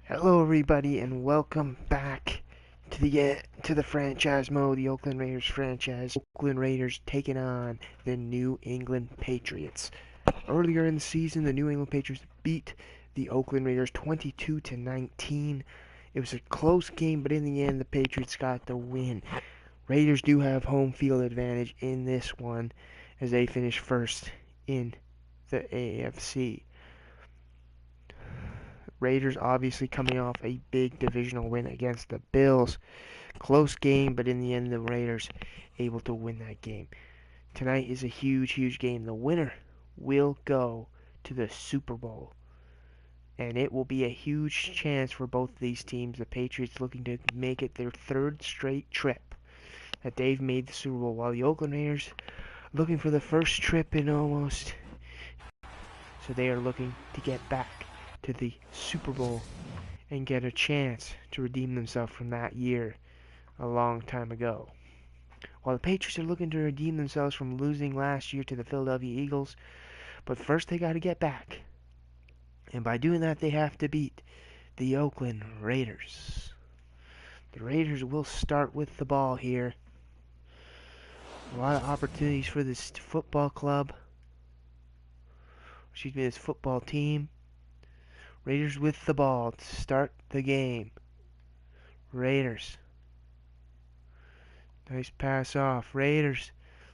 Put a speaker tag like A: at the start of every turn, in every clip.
A: Hello, everybody, and welcome back to the franchise mode, the Oakland Raiders franchise. Oakland Raiders taking on the New England Patriots. Earlier in the season, the New England Patriots beat the Oakland Raiders 22-19. It was a close game, but in the end, the Patriots got the win. Raiders do have home field advantage in this one, as they finish first in the AFC. Raiders obviously coming off a big divisional win against the Bills. Close game, but in the end, the Raiders able to win that game. Tonight is a huge, huge game. The winner will go to the Super Bowl, and it will be a huge chance for both of these teams. The Patriots looking to make it their third straight trip that they've made the Super Bowl, while the Oakland Raiders looking for the first trip in almost. So they are looking to get back to the Super Bowl and get a chance to redeem themselves from that year a long time ago. While the Patriots are looking to redeem themselves from losing last year to the Philadelphia Eagles, but first they got to get back. And by doing that, they have to beat the Oakland Raiders. The Raiders will start with the ball here. A lot of opportunities for this football club. This football team. Raiders with the ball to start the game. Raiders. Nice pass off. Raiders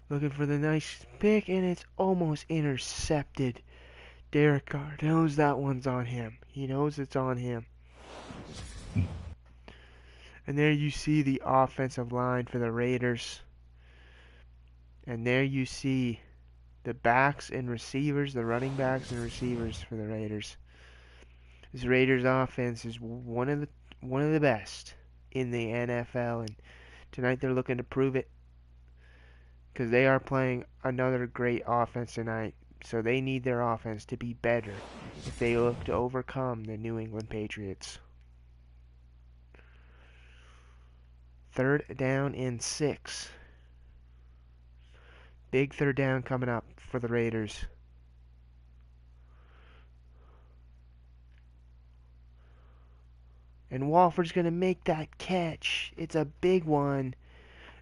A: looking for the nice pick, and it's almost intercepted. Derek Carr knows that one's on him. He knows it's on him. And there you see the offensive line for the Raiders. And there you see the backs and receivers, the running backs and receivers for the Raiders. This Raiders offense is one of the best in the NFL, and tonight they're looking to prove it, because they are playing another great offense tonight. So they need their offense to be better if they look to overcome the New England Patriots. 3rd down and 6. Big 3rd down coming up for the Raiders. And Walford's going to make that catch. It's a big one.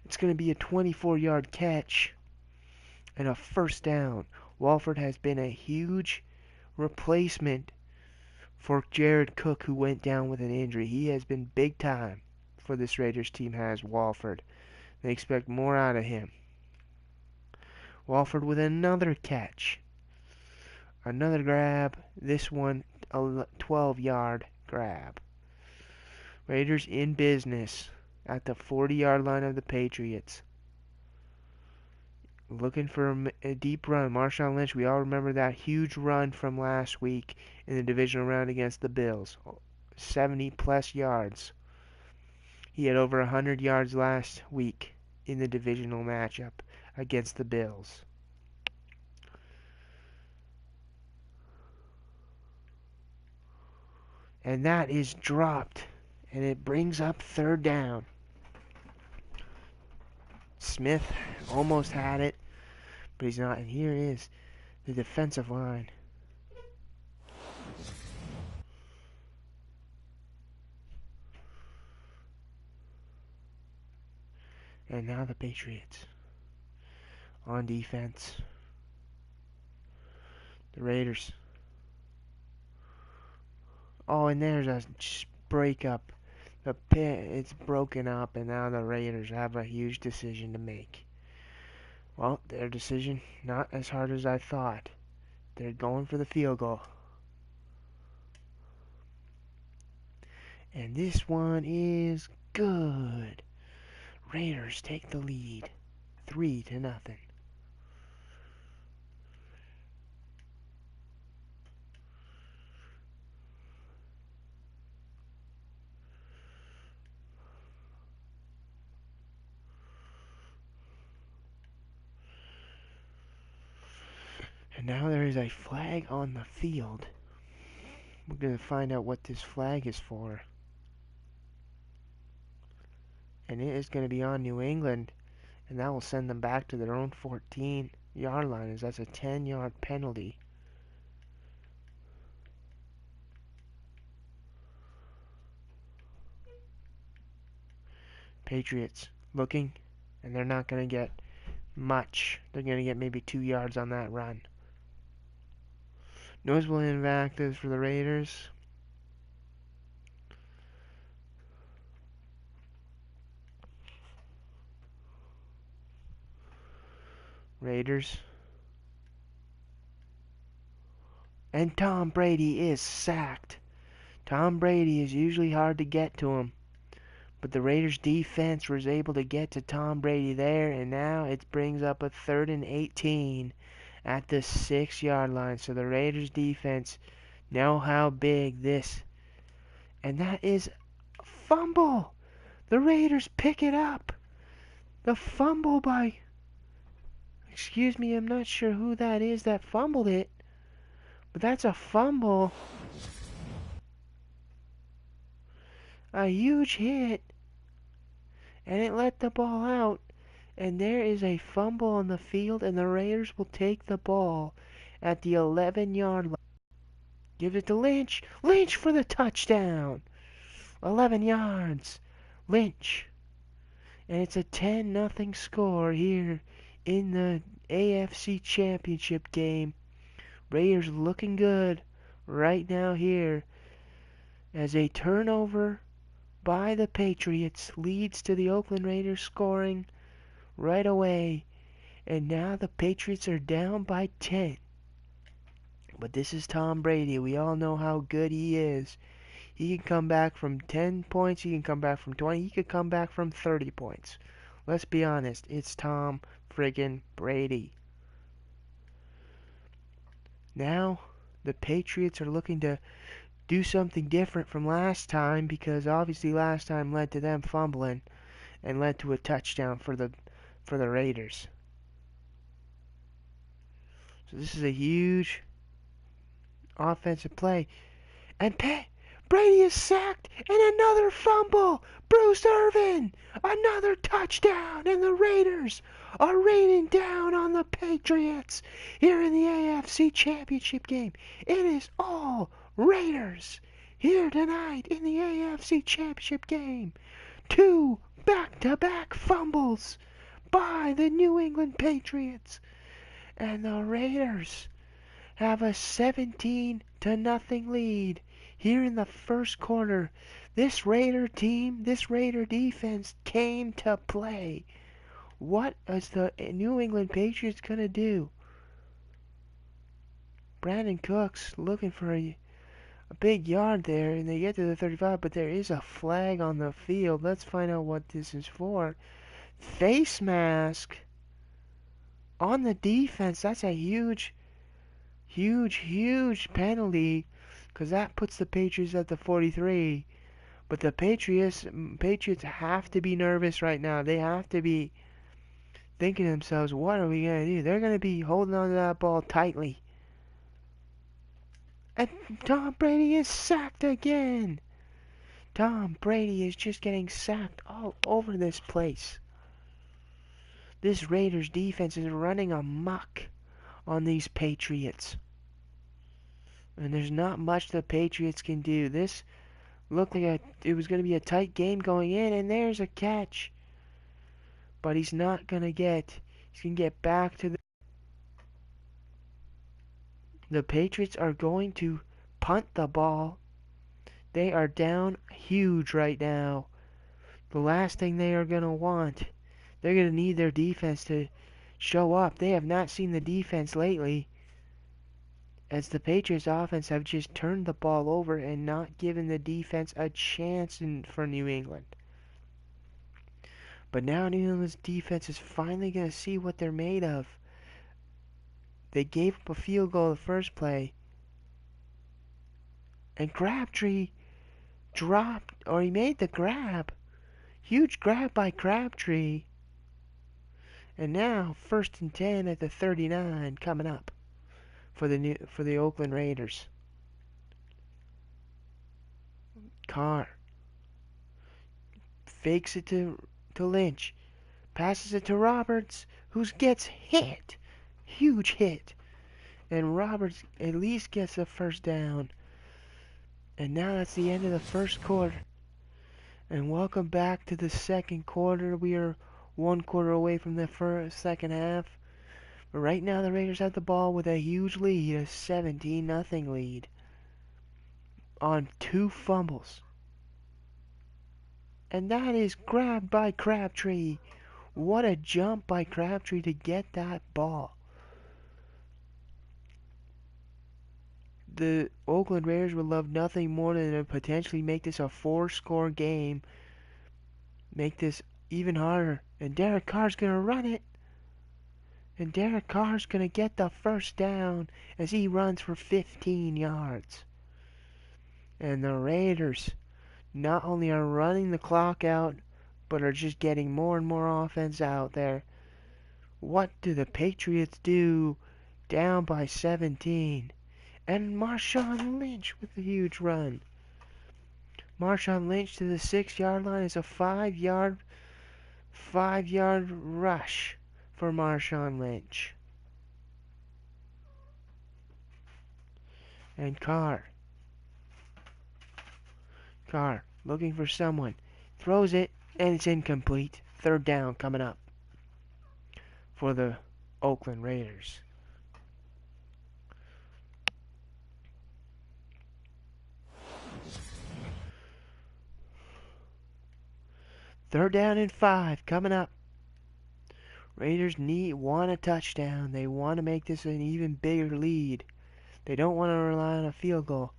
A: It's going to be a 24-yard catch and a 1st down. Walford has been a huge replacement for Jared Cook, who went down with an injury. He has been big time for this Raiders team, has Walford. They expect more out of him. Walford with another catch. Another grab. This one a 12-yard grab. Raiders in business at the 40-yard line of the Patriots. Looking for a deep run. Marshawn Lynch, we all remember that huge run from last week in the divisional round against the Bills. 70-plus yards. He had over 100 yards last week in the divisional matchup against the Bills. And that is dropped. And it brings up 3rd down. Smith almost had it, but he's not. And here is the defensive line. And now the Patriots on defense. The Raiders. Oh, and there's a breakup. The pit, it's broken up, and now the Raiders have a huge decision to make. Well, their decision, not as hard as I thought. They're going for the field goal. And this one is good. Raiders take the lead, 3-0. And now there is a flag on the field. We're going to find out what this flag is for. And it is going to be on New England. And that will send them back to their own 14-yard line, as that's a 10-yard penalty. Patriots looking, and they're not going to get much. They're going to get maybe 2 yards on that run. Noticeable inactives for the Raiders. And Tom Brady is sacked. Tom Brady is usually hard to get to him. But the Raiders defense was able to get to Tom Brady there, and now it brings up a 3rd and 18 at the 6-yard line. So the Raiders defense know how big this. And that is a fumble. The Raiders pick it up. The fumble by... Excuse me, I'm not sure who that is that fumbled it. But that's a fumble. A huge hit. And it let the ball out. And there is a fumble on the field, and the Raiders will take the ball at the 11-yard line. Give it to Lynch. Lynch for the touchdown. 11 yards. Lynch. And it's a 10-0 score here in the AFC Championship game. Raiders looking good right now here as a turnover by the Patriots leads to the Oakland Raiders scoring right away. And now the Patriots are down by 10. But this is Tom Brady. We all know how good he is. He can come back from 10 points. He can come back from 20. He could come back from 30 points. Let's be honest. It's Tom friggin' Brady. Now, the Patriots are looking to do something different from last time, because obviously last time led to them fumbling and led to a touchdown for the Raiders. So this is a huge offensive play. And Brady is sacked, and another fumble. Bruce Irvin, another touchdown, and the Raiders are raining down on the Patriots here in the AFC Championship game. It is all Raiders here tonight in the AFC Championship game. 2 back-to-back fumbles by the New England Patriots, and the Raiders have a 17-0 lead here in the first quarter. This Raider team, this Raider defense came to play. What is the New England Patriots going to do? Brandon Cooks looking for a big yard there, and they get to the 35, but there is a flag on the field. Let's find out what this is for. Face mask on the defense. That's a huge penalty, because that puts the Patriots at the 43. But the Patriots have to be nervous right now. They have to be thinking to themselves, what are we going to do? They're going to be holding on to that ball tightly. And Tom Brady is sacked again. Tom Brady is just getting sacked all over this place. This Raiders defense is running amok on these Patriots. And there's not much the Patriots can do. This looked like it was going to be a tight game going in, and there's a catch. But he's not going to get... He's going to get back to the Patriots are going to punt the ball. They are down huge right now. The last thing they are going to want, they're going to need their defense to show up. They have not seen the defense lately, as the Patriots offense have just turned the ball over and not given the defense a chance for New England. But now New England's defense is finally going to see what they're made of. They gave up a field goal the first play, and Crabtree dropped, or he made the grab. Huge grab by Crabtree. And now 1st and 10 at the 39 coming up for the Oakland Raiders. Carr fakes it to Lynch, passes it to Roberts, who gets hit. Huge hit. And Roberts at least gets a first down. And now that's the end of the first quarter. And welcome back to the second quarter. We are one quarter away from the second half. But right now the Raiders have the ball with a huge lead, a 17-0 lead on 2 fumbles. And that is grabbed by Crabtree. What a jump by Crabtree to get that ball. The Oakland Raiders would love nothing more than to potentially make this a 4-score game. Make this even harder. And Derek Carr's going to run it. And Derek Carr's going to get the first down as he runs for 15 yards. And the Raiders not only are running the clock out, but are just getting more and more offense out there. What do the Patriots do? Down by 17. And Marshawn Lynch with a huge run. Marshawn Lynch to the 6-yard line is a 5-yard rush for Marshawn Lynch. And Carr looking for someone. Throws it, and it's incomplete. 3rd down coming up for the Oakland Raiders. Third down and 5 coming up. Raiders want a touchdown. They want to make this an even bigger lead. They don't want to rely on a field goal.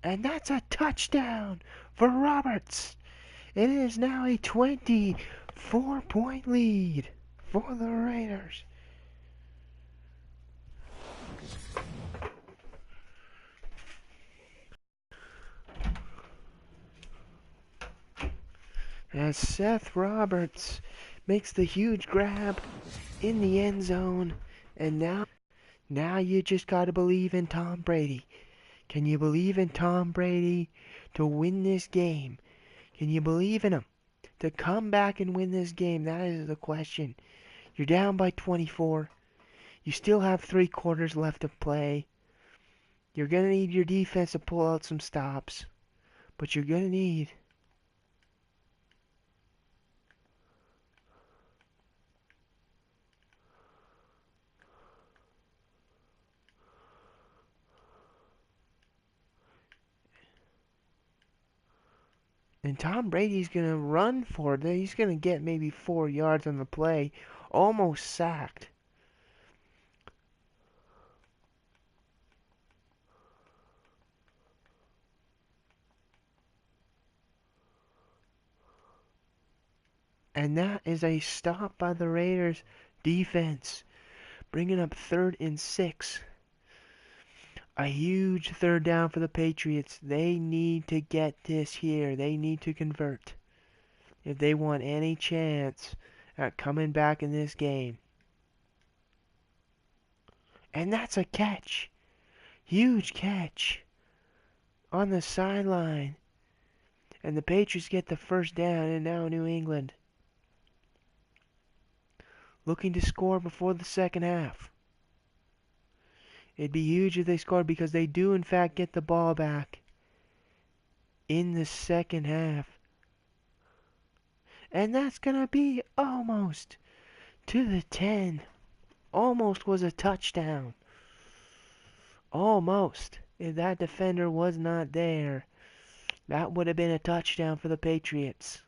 A: And that's a touchdown for Roberts. It is now a 24-point lead for the Raiders. As Seth Roberts makes the huge grab in the end zone. And now you just got to believe in Tom Brady. Can you believe in Tom Brady to win this game? Can you believe in him to come back and win this game? That is the question. You're down by 24. You still have 3 quarters left to play. You're going to need your defense to pull out some stops. But you're going to need and Tom Brady's going to run for it. He's going to get maybe 4 yards on the play. Almost sacked. And that is a stop by the Raiders defense. Bringing up 3rd and 6. A huge 3rd down for the Patriots. They need to get this here. They need to convert if they want any chance at coming back in this game. And that's a catch. Huge catch on the sideline. And the Patriots get the first down, and now New England looking to score before the second half. It'd be huge if they scored because they do in fact get the ball back in the second half. And that's going to be almost to the 10. Almost was a touchdown. Almost. If that defender was not there, that would have been a touchdown for the Patriots.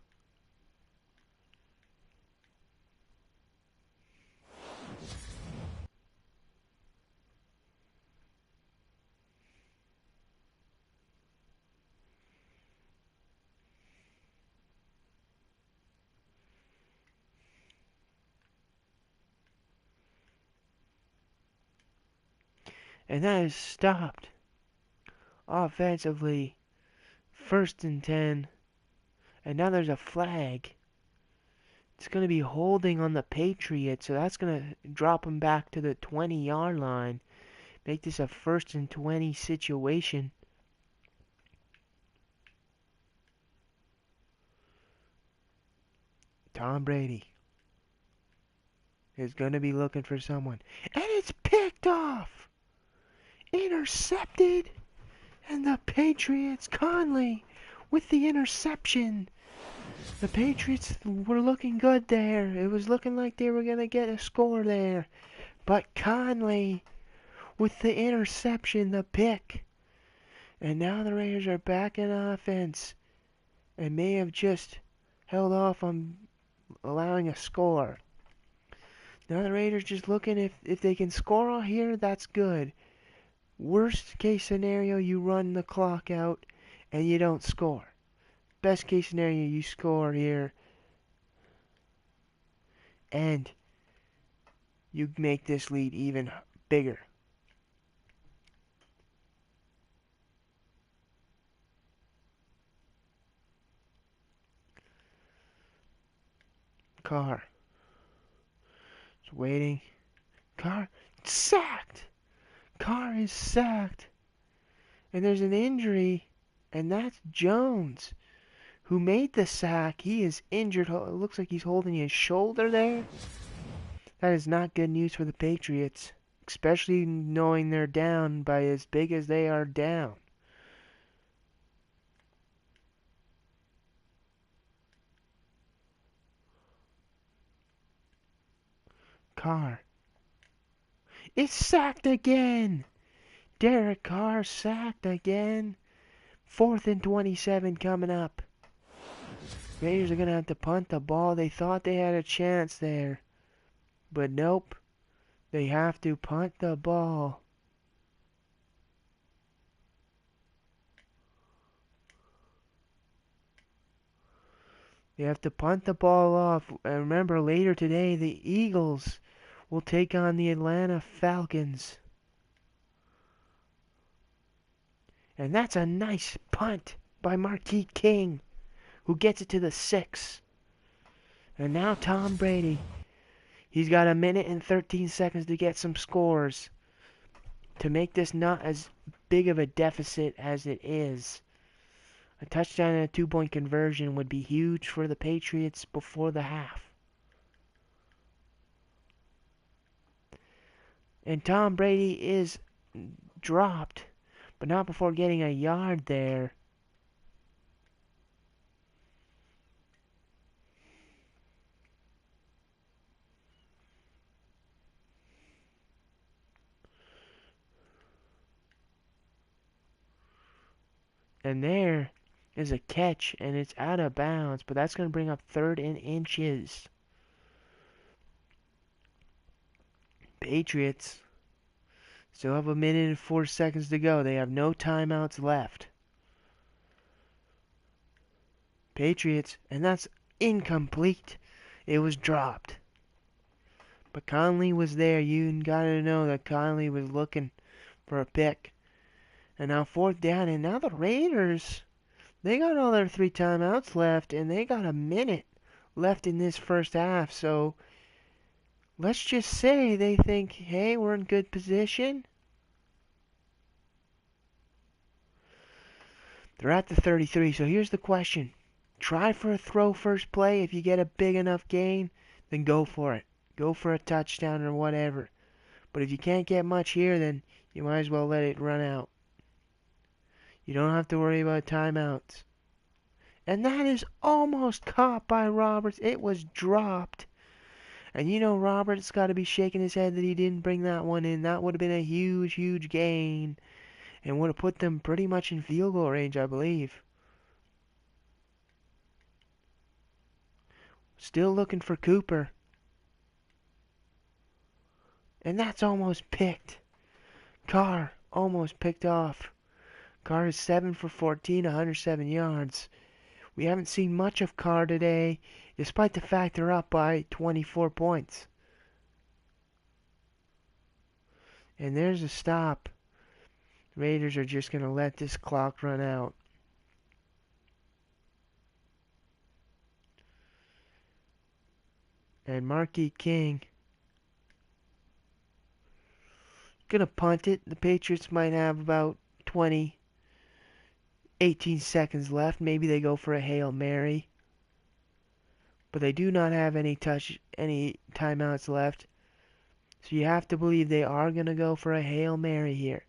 A: And that is stopped offensively. 1st and 10. And now there's a flag. It's going to be holding on the Patriots, so that's going to drop them back to the 20-yard line. Make this a 1st and 20 situation. Tom Brady is going to be looking for someone. And it's picked off. Intercepted. And the Patriots, Conley, with the interception. The Patriots were looking good there. It was looking like they were going to get a score there. But Conley with the interception, the pick. And now the Raiders are back in offense and may have just held off on allowing a score. Now the Raiders just looking if they can score here, that's good. Worst case scenario, you run the clock out and you don't score. Best case scenario, you score here and you make this lead even bigger. Carr is waiting. Carr sacked. Carr is sacked. And there's an injury, and that's Jones, who made the sack. He is injured. It looks like he's holding his shoulder there. That is not good news for the Patriots, especially knowing they're down by as big as they are down. Carr is sacked again. Derek Carr sacked again. 4th and 27 coming up. Raiders are going to have to punt the ball. They thought they had a chance there. But nope. They have to punt the ball. They have to punt the ball off. And remember, later today, the Eagles will take on the Atlanta Falcons. And that's a nice punt by Marquis King, who gets it to the 6. And now Tom Brady. He's got 1 minute and 13 seconds to get some scores to make this not as big of a deficit as it is. A touchdown and a 2-point conversion would be huge for the Patriots before the half. And Tom Brady is dropped, but not before getting a yard there. And there is a catch, and it's out of bounds, but that's going to bring up 3rd and inches. Patriots still have 1 minute and 4 seconds to go. They have no timeouts left. Patriots, and that's incomplete. It was dropped. But Conley was there. You gotta know that Conley was looking for a pick. And now 4th down, and now the Raiders, they got all their 3 timeouts left, and they got 1 minute left in this first half. So let's just say they think, hey, we're in good position. They're at the 33, so here's the question. Try for a throw first play. If you get a big enough gain, then go for it. Go for a touchdown or whatever. But if you can't get much here, then you might as well let it run out. You don't have to worry about timeouts. And that is almost caught by Roberts. It was dropped. And you know Roberts got to be shaking his head that he didn't bring that one in. That would have been a huge, huge gain. And would have put them pretty much in field goal range, I believe. Still looking for Cooper. And that's almost picked. Carr almost picked off. Carr is 7 for 14, 107 yards. We haven't seen much of Carr today, despite the fact they're up by 24 points. And there's a stop. Raiders are just going to let this clock run out. And Marquis King going to punt it. The Patriots might have about 18 seconds left. Maybe they go for a Hail Mary. But they do not have any timeouts left. So you have to believe they are going to go for a Hail Mary here.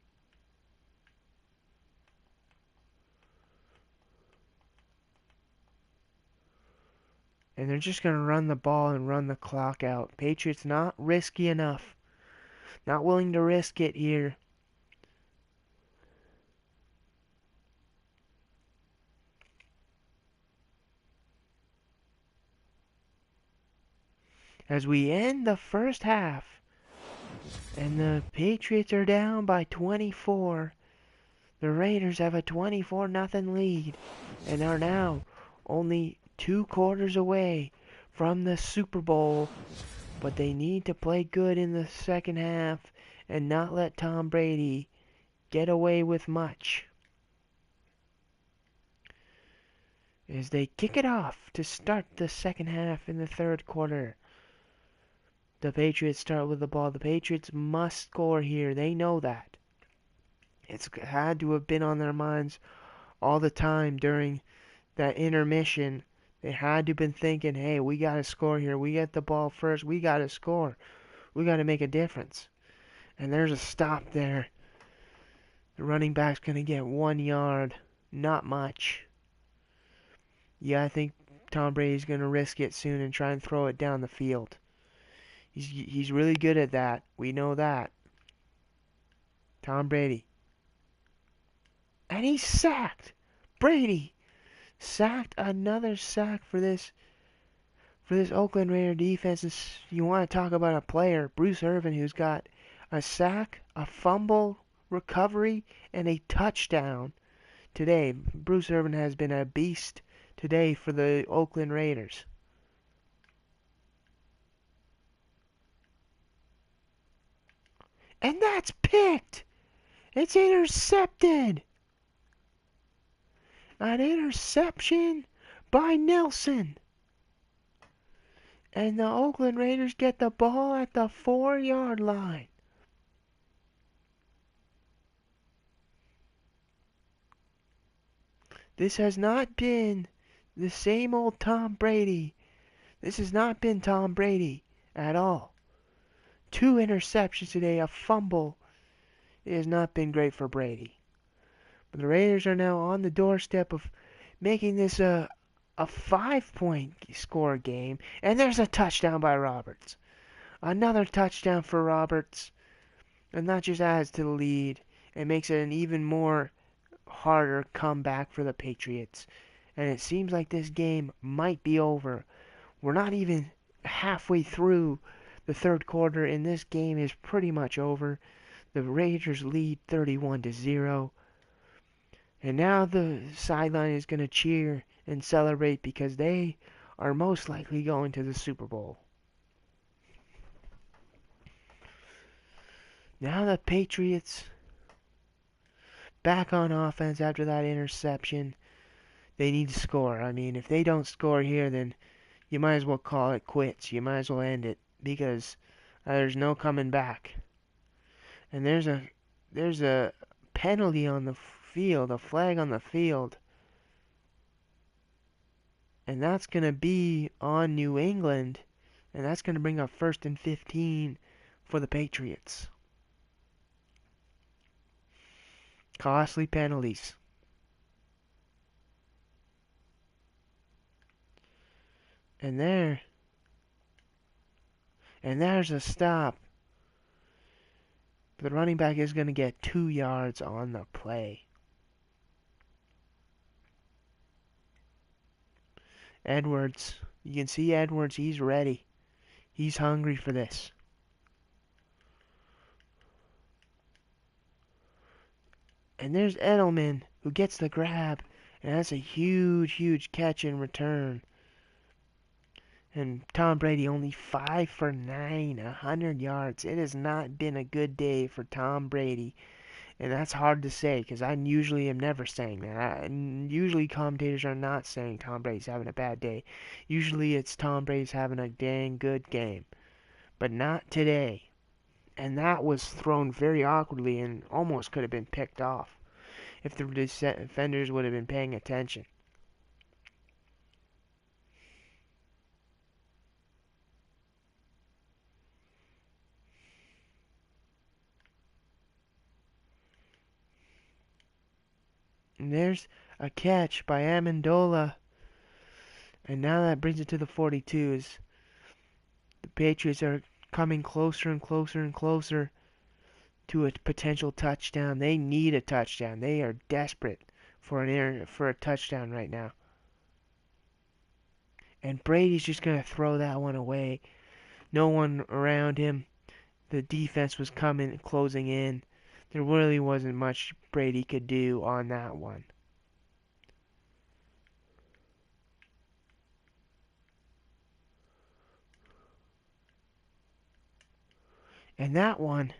A: And they're just going to run the ball and run the clock out. Patriots not risky enough. Not willing to risk it here. As we end the first half, and the Patriots are down by 24. The Raiders have a 24-0 lead and are now only 2 quarters away from the Super Bowl. But they need to play good in the second half and not let Tom Brady get away with much. As they kick it off to start the second half in the third quarter. The Patriots start with the ball. The Patriots must score here. They know that. It's had to have been on their minds all the time during that intermission. They had to have been thinking, hey, we got to score here. We get the ball first. We got to score. We got to make a difference. And there's a stop there. The running back's going to get 1 yard. Not much. Yeah, I think Tom Brady's going to risk it soon and try and throw it down the field. He's really good at that. We know that. Tom Brady. And he's sacked. Brady sacked. Another sack for this Oakland Raider defense. You want to talk about a player, Bruce Irvin, who's got a sack, a fumble, recovery, and a touchdown today. Bruce Irvin has been a beast today for the Oakland Raiders. And that's picked. It's intercepted. An interception by Nelson. And the Oakland Raiders get the ball at the 4-yard line. This has not been the same old Tom Brady. This has not been Tom Brady at all. 2 interceptions today, a fumble. It has not been great for Brady. But the Raiders are now on the doorstep of making this a 5-point score game. And there's a touchdown by Roberts. Another touchdown for Roberts. And that just adds to the lead. It makes it an even more harder comeback for the Patriots. And it seems like this game might be over. We're not even halfway through the third quarter, and this game is pretty much over. The Raiders lead 31-0. And now the sideline is going to cheer and celebrate because they are most likely going to the Super Bowl. Now the Patriots back on offense after that interception. They need to score. I mean, if they don't score here, then you might as well call it quits. You might as well end it because there's no coming back. And there's a penalty on the field, a flag on the field. And that's going to be on New England. And that's going to bring up 1st and 15 for the Patriots. Costly penalties. And there's a stop. The running back is going to get 2 yards on the play. Edwards. You can see Edwards. He's ready. He's hungry for this. And there's Edelman who gets the grab. And that's a huge, huge catch and return. And Tom Brady only 5 for 9, 100 yards. It has not been a good day for Tom Brady. And that's hard to say because I usually am never saying that. Usually commentators are not saying Tom Brady's having a bad day. Usually it's Tom Brady's having a dang good game. But not today. And that was thrown very awkwardly and almost could have been picked off if the defenders would have been paying attention. And there's a catch by Amendola. And now that brings it to the 42 as the Patriots are coming closer and closer and closer to a potential touchdown. They need a touchdown. They are desperate for a touchdown right now. And Brady's just going to throw that one away. No one around him. The defense was closing in. There really wasn't much Brady could do on that one. And that one,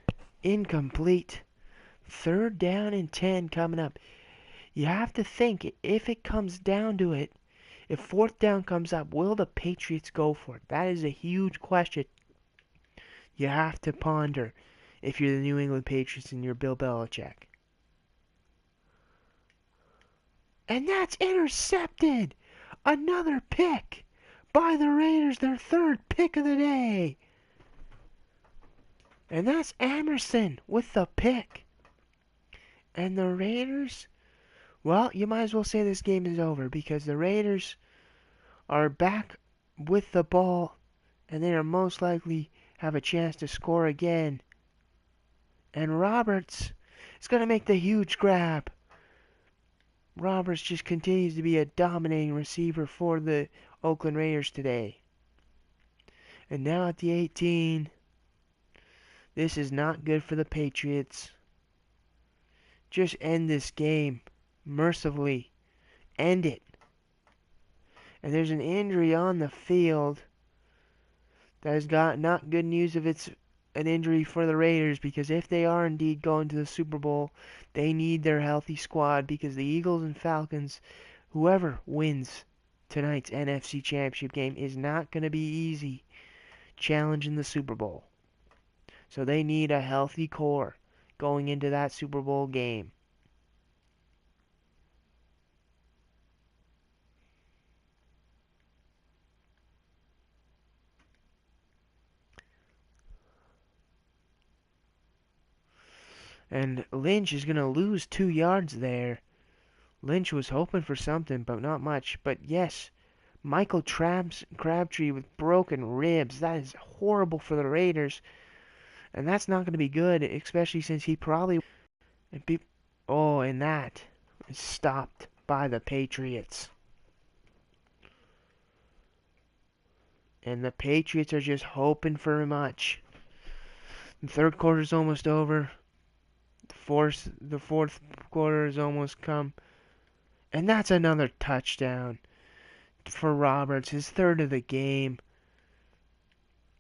A: incomplete. 3rd down and 10 coming up. You have to think, if it comes down to it, if 4th down comes up, will the Patriots go for it? That is a huge question you have to ponder if you're the New England Patriots and you're Bill Belichick. And that's intercepted! Another pick by the Raiders, their 3rd pick of the day. And that's Emerson with the pick. And the Raiders, well, you might as well say this game is over because the Raiders are back with the ball and they are most likely have a chance to score again. And Roberts is going to make the huge grab. Roberts just continues to be a dominating receiver for the Oakland Raiders today. And now at the 18, this is not good for the Patriots. Just end this game. Mercifully. End it. And there's an injury on the field that has got not good news if it's an injury for the Raiders, because if they are indeed going to the Super Bowl, they need their healthy squad, because the Eagles and Falcons, whoever wins tonight's NFC Championship game, is not going to be easy challenging the Super Bowl. So they need a healthy core going into that Super Bowl game. And Lynch is going to lose 2 yards there. Lynch was hoping for something, but not much. But yes, Michael Crabtree with broken ribs. That is horrible for the Raiders. And that's not going to be good, especially since he probably... and that is stopped by the Patriots. And the Patriots are just hoping for much. The 3rd quarter's almost over. The fourth quarter has almost come. And that's another touchdown for Roberts, his 3rd of the game.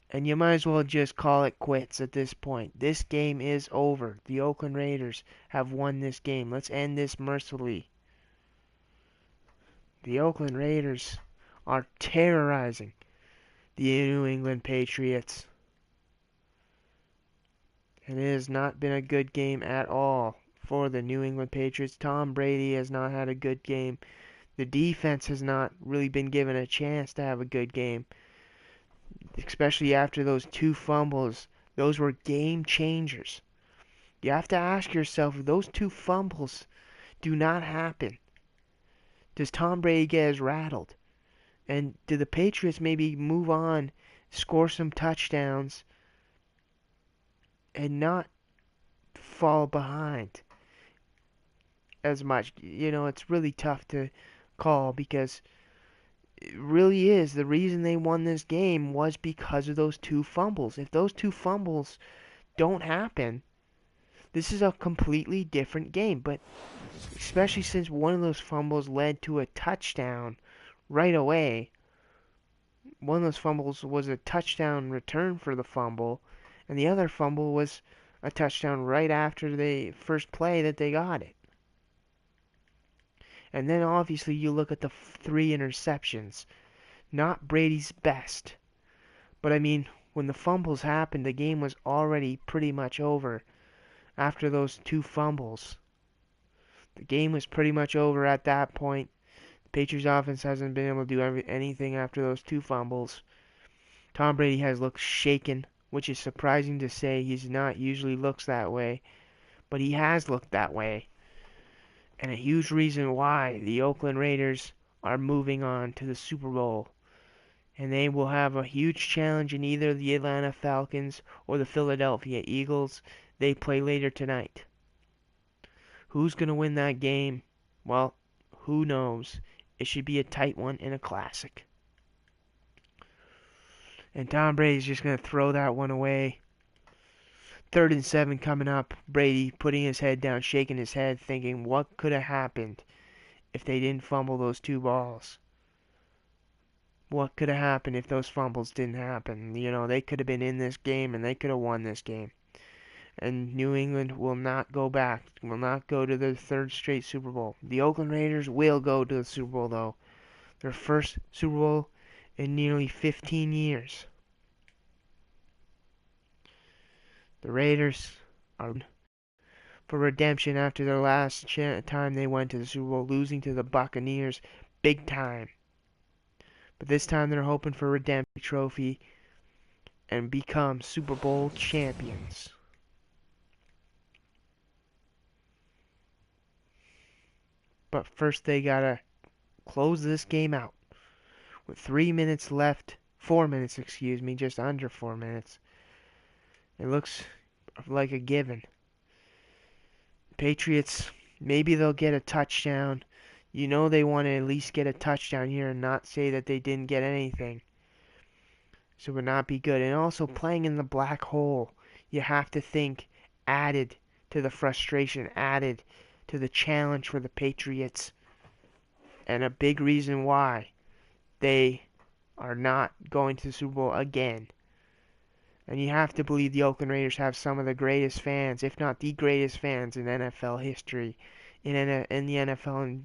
A: And you might as well just call it quits at this point. This game is over. The Oakland Raiders have won this game. Let's end this mercifully. The Oakland Raiders are terrorizing the New England Patriots. And it has not been a good game at all for the New England Patriots. Tom Brady has not had a good game. The defense has not really been given a chance to have a good game, especially after those 2 fumbles. Those were game changers. You have to ask yourself, if those 2 fumbles do not happen, does Tom Brady get as rattled? And do the Patriots maybe move on, score some touchdowns, and not fall behind as much? It's really tough to call, because it really is the reason they won this game was because of those 2 fumbles. If those 2 fumbles don't happen, this is a completely different game. But especially since one of those fumbles led to a touchdown right away. One of those fumbles was a touchdown return for the fumble, and the other fumble was a touchdown right after the first play that they got it. And then obviously you look at the 3 interceptions. Not Brady's best. But I mean, when the fumbles happened, the game was already pretty much over after those 2 fumbles. The game was pretty much over at that point. The Patriots offense hasn't been able to do anything after those 2 fumbles. Tom Brady has looked shaken, which is surprising to say. He's not usually looks that way, but he has looked that way. And a huge reason why the Oakland Raiders are moving on to the Super Bowl, and they will have a huge challenge in either the Atlanta Falcons or the Philadelphia Eagles. They play later tonight. Who's going to win that game? Well, who knows? It should be a tight one and a classic. And Tom Brady's just going to throw that one away. 3rd and 7 coming up. Brady putting his head down, shaking his head, thinking what could have happened if they didn't fumble those 2 balls. What could have happened if those fumbles didn't happen? You know, they could have been in this game and they could have won this game. And New England will not go back, will not go to their 3rd straight Super Bowl. The Oakland Raiders will go to the Super Bowl, though. Their first Super Bowl in nearly 15 years. The Raiders are for redemption after their last time they went to the Super Bowl, losing to the Buccaneers big time. But this time they're hoping for a redemption trophy and become Super Bowl champions. But first they gotta close this game out. With 3 minutes left, 4 minutes, excuse me, just under 4 minutes. It looks like a given. Patriots, maybe they'll get a touchdown. You know they want to at least get a touchdown here and not say that they didn't get anything. So it would not be good. And also playing in the black hole, you have to think added to the frustration, added to the challenge for the Patriots. And a big reason why they are not going to the Super Bowl again. And you have to believe the Oakland Raiders have some of the greatest fans, if not the greatest fans in NFL history, in the NFL and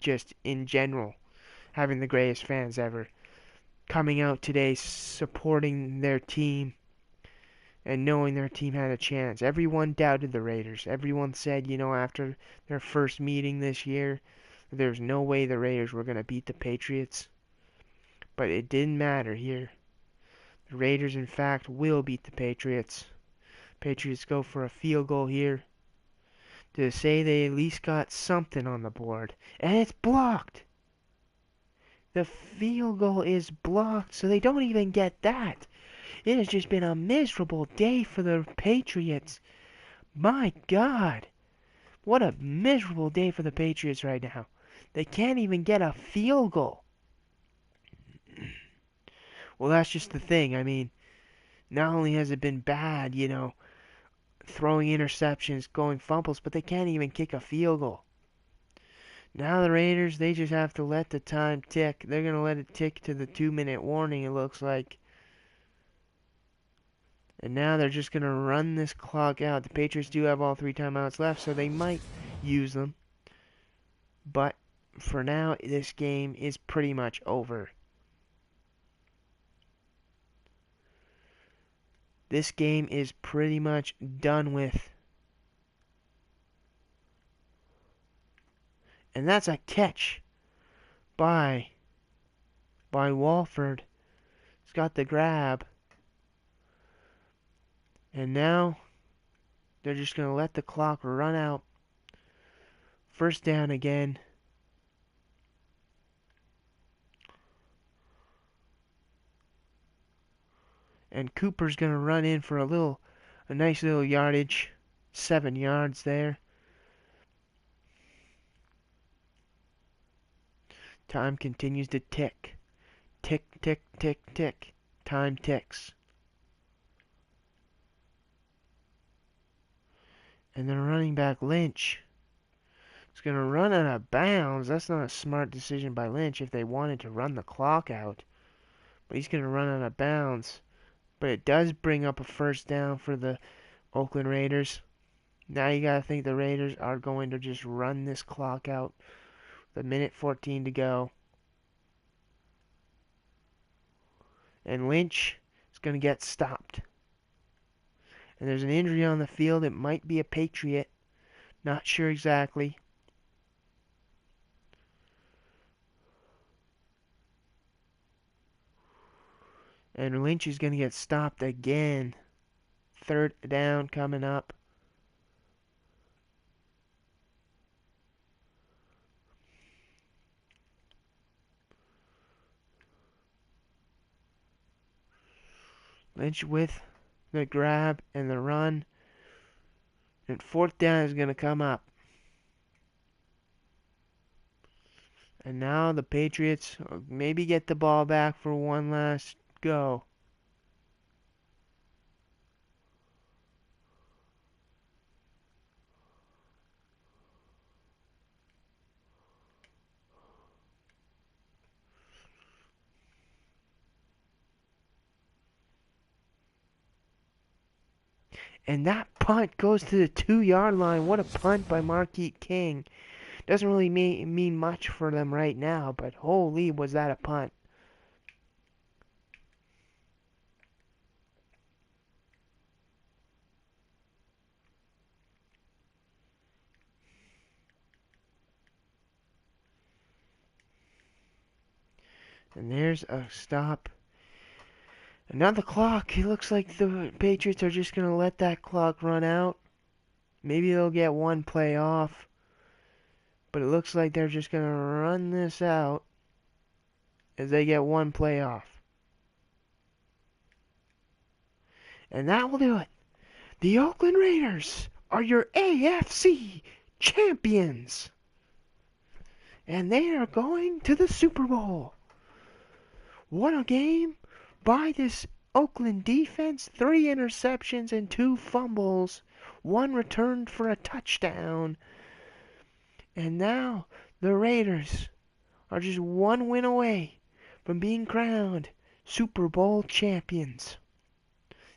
A: just in general, having the greatest fans ever. Coming out today, supporting their team, and knowing their team had a chance. Everyone doubted the Raiders. Everyone said, you know, after their first meeting this year, there's no way the Raiders were going to beat the Patriots. But it didn't matter here. The Raiders, in fact, will beat the Patriots. Patriots go for a field goal here to say they at least got something on the board. And it's blocked! The field goal is blocked, so they don't even get that. It has just been a miserable day for the Patriots. My God. What a miserable day for the Patriots right now. They can't even get a field goal. Well, that's just the thing. I mean, not only has it been bad, you know, throwing interceptions, going fumbles, but they can't even kick a field goal. Now the Raiders, they just have to let the time tick. They're going to let it tick to the 2-minute warning, it looks like. And now they're just going to run this clock out. The Patriots do have all 3 timeouts left, so they might use them. But for now, this game is pretty much over. This game is pretty much done with. And that's a catch by Walford. He's got the grab. And now they're just going to let the clock run out. First down again. And Cooper's going to run in for a nice little yardage. 7 yards there. Time continues to tick. Tick, tick, tick, tick. Time ticks. And then running back Lynch is going to run out of bounds. That's not a smart decision by Lynch if they wanted to run the clock out. But he's going to run out of bounds. But it does bring up a first down for the Oakland Raiders. Now you got to think the Raiders are going to just run this clock out. The minute 14 to go. And Lynch is going to get stopped. And there's an injury on the field. It might be a Patriot. Not sure exactly. And Lynch is going to get stopped again. 3rd down coming up. Lynch with the grab and the run. And fourth down is going to come up. And now the Patriots maybe get the ball back for one last go. And that punt goes to the 2-yard line. What a punt by Marquette King. Doesn't really mean much for them right now, but holy, was that a punt. And there's a stop. Another clock. It looks like the Patriots are just going to let that clock run out. Maybe they'll get one play off. But it looks like they're just going to run this out as they get one play off. And that will do it. The Oakland Raiders are your AFC champions. And they are going to the Super Bowl. What a game by this Oakland defense. 3 interceptions and 2 fumbles. 1 returned for a touchdown. And now the Raiders are just 1 win away from being crowned Super Bowl champions.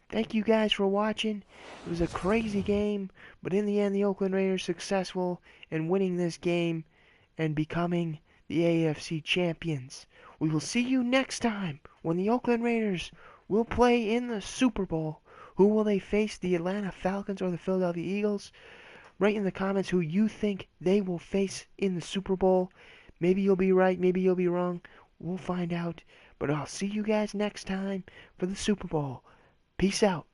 A: Thank you guys for watching. It was a crazy game, but in the end the Oakland Raiders successful in winning this game and becoming the AFC champions. We will see you next time when the Oakland Raiders will play in the Super Bowl. Who will they face, the Atlanta Falcons or the Philadelphia Eagles? Write in the comments who you think they will face in the Super Bowl. Maybe you'll be right, maybe you'll be wrong. We'll find out. But I'll see you guys next time for the Super Bowl. Peace out.